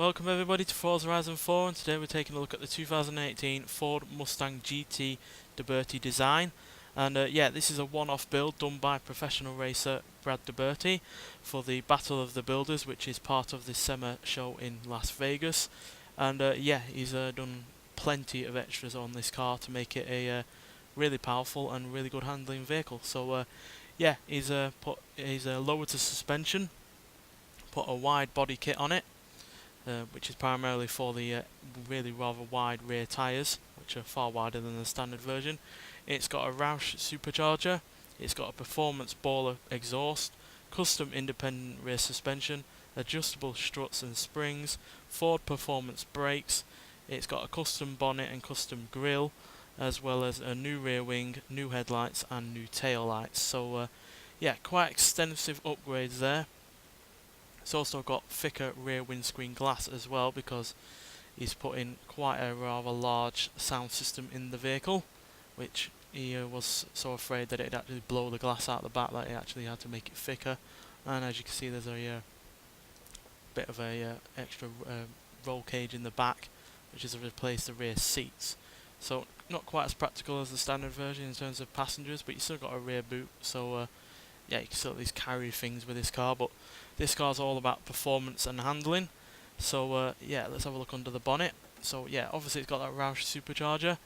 Welcome everybody to Forza Horizon 4, and today we're taking a look at the 2018 Ford Mustang GT DeBerti design. And yeah, this is a one-off build done by professional racer Brad DeBerti for the Battle of the Builders, which is part of the SEMA show in Las Vegas. And yeah, he's done plenty of extras on this car to make it a really powerful and really good handling vehicle. So yeah, he's lowered the suspension, put a wide body kit on it, which is primarily for the really rather wide rear tyres, which are far wider than the standard version. It's got a Roush supercharger, it's got a performance baller exhaust, custom independent rear suspension, adjustable struts and springs, Ford performance brakes, it's got a custom bonnet and custom grille, as well as a new rear wing, new headlights and new tail lights. So yeah, quite extensive upgrades there. It's also got thicker rear windscreen glass as well, because he's put in quite a rather large sound system in the vehicle, which he was so afraid that it'd actually blow the glass out the back that he actually had to make it thicker. And as you can see, there's a bit of a extra roll cage in the back, which has replaced the rear seats. So not quite as practical as the standard version in terms of passengers, but you still got a rear boot, so yeah, you can still at least carry things with this car. But this car's all about performance and handling. So yeah, let's have a look under the bonnet. So yeah, obviously it's got that Roush supercharger,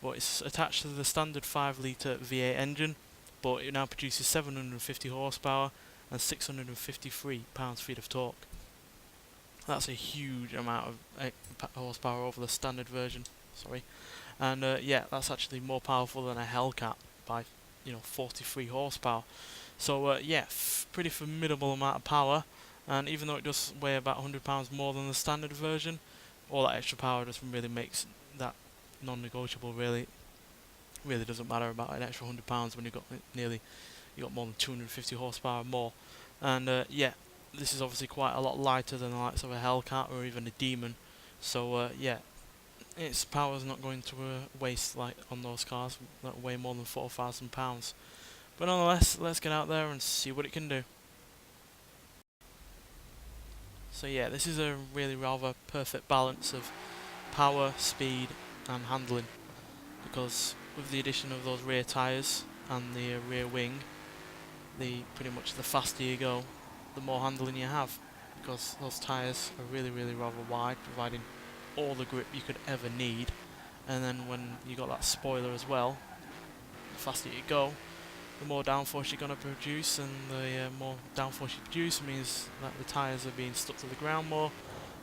but it's attached to the standard 5-litre V8 engine, but it now produces 750 horsepower and 653 pounds-feet of torque. That's a huge amount of horsepower over the standard version. Sorry, and yeah, that's actually more powerful than a Hellcat by 43 horsepower. So yeah, pretty formidable amount of power, and even though it does weigh about 100 pounds more than the standard version, all that extra power just really makes that non-negotiable. Really doesn't matter about an extra 100 pounds when you got more than 250 horsepower more. And yeah, this is obviously quite a lot lighter than the likes of a Hellcat or even a Demon. So yeah, its power is not going to waste like on those cars that weigh more than 4,000 pounds. But nonetheless, let's get out there and see what it can do. So yeah, this is a really rather perfect balance of power, speed and handling, because with the addition of those rear tyres and the rear wing, pretty much the faster you go, the more handling you have, because those tyres are really rather wide, providing all the grip you could ever need. And then when you got that spoiler as well, the faster you go, the more downforce you're going to produce, and the more downforce you produce means that the tyres are being stuck to the ground more,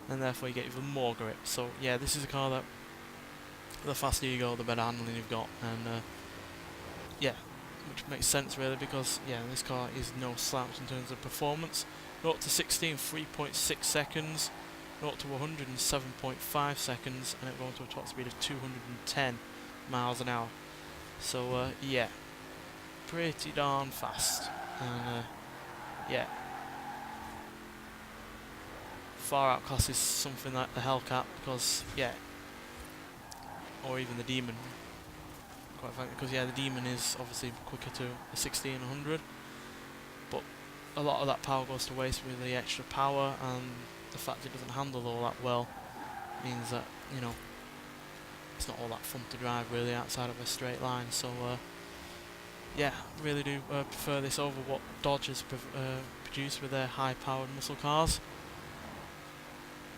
and therefore you get even more grip. So yeah, this is a car that the faster you go, the better handling you've got, and yeah, which makes sense really, because yeah, this car is no slouch in terms of performance. 0 to 60 in 3.6 seconds, 0 to 100 in 7.5 seconds, and it goes to a top speed of 210 miles an hour. So yeah, pretty darn fast, and yeah, far outclasses something like the Hellcat, because yeah, or even the Demon, quite frankly, because yeah, the Demon is obviously quicker to a 60 and 100, but a lot of that power goes to waste with the extra power, and the fact it doesn't handle all that well means that it's not all that fun to drive really outside of a straight line. So yeah, really do prefer this over what Dodge has produced with their high-powered muscle cars.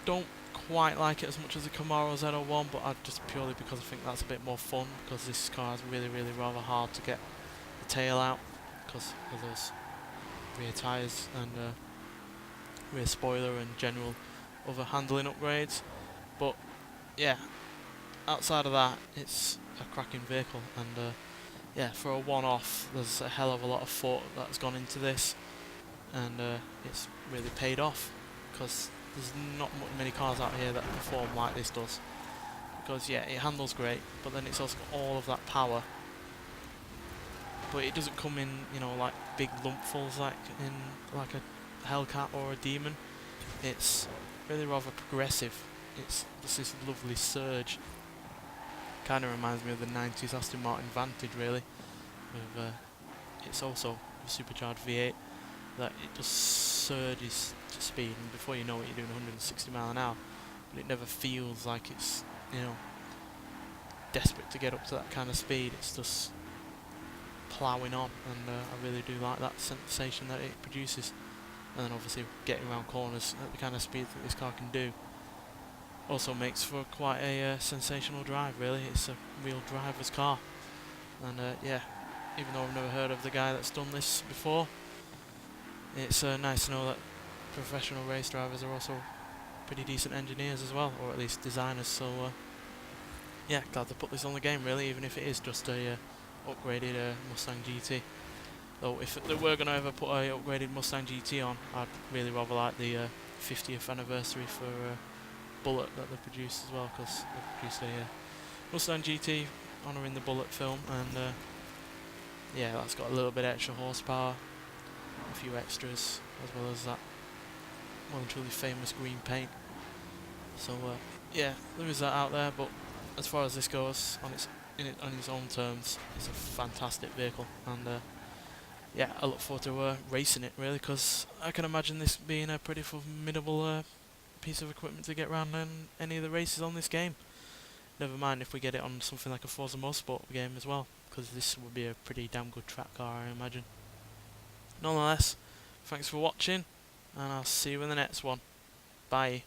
Don't quite like it as much as the Camaro Z01, but just purely because I think that's a bit more fun, because this car is really rather hard to get the tail out because of those rear tyres and rear spoiler and general other handling upgrades. But yeah, outside of that, it's a cracking vehicle, and yeah, for a one-off, there's a hell of a lot of thought that's gone into this, and it's really paid off, because there's not many cars out here that perform like this does. Because yeah, it handles great, but then it's also got all of that power, but it doesn't come in like big lumpfuls like in like a Hellcat or a Demon. It's really rather progressive. It's just this lovely surge. Kind of reminds me of the 90s Aston Martin Vantage really, with it's also a supercharged V8 that it just surges to speed, and before you know it, you're doing 160 miles an hour. but it never feels like it's, you know, desperate to get up to that kind of speed. It's just ploughing on, and I really do like that sensation that it produces. And then obviously getting around corners at the kind of speed that this car can do also makes for quite a sensational drive, really. It's a real driver's car. And yeah, even though I've never heard of the guy that's done this before, it's nice to know that professional race drivers are also pretty decent engineers as well, or at least designers. So yeah, glad to put this on the game, really, even if it is just a upgraded Mustang GT. Though if they were going to ever put a upgraded Mustang GT on, I'd really rather like the 50th anniversary for Bullet that they produced as well, because they produced a Mustang GT honouring the Bullet film, and yeah, that's got a little bit extra horsepower, a few extras, as well as that well and truly famous green paint. So yeah, there is that out there, but as far as this goes, on its own terms, it's a fantastic vehicle, and yeah, I look forward to racing it, really, because I can imagine this being a pretty formidable piece of equipment to get around in any of the races on this game. Never mind if we get it on something like a Forza Motorsport game as well, because this would be a pretty damn good track car, I imagine. Nonetheless, thanks for watching, and I'll see you in the next one. Bye.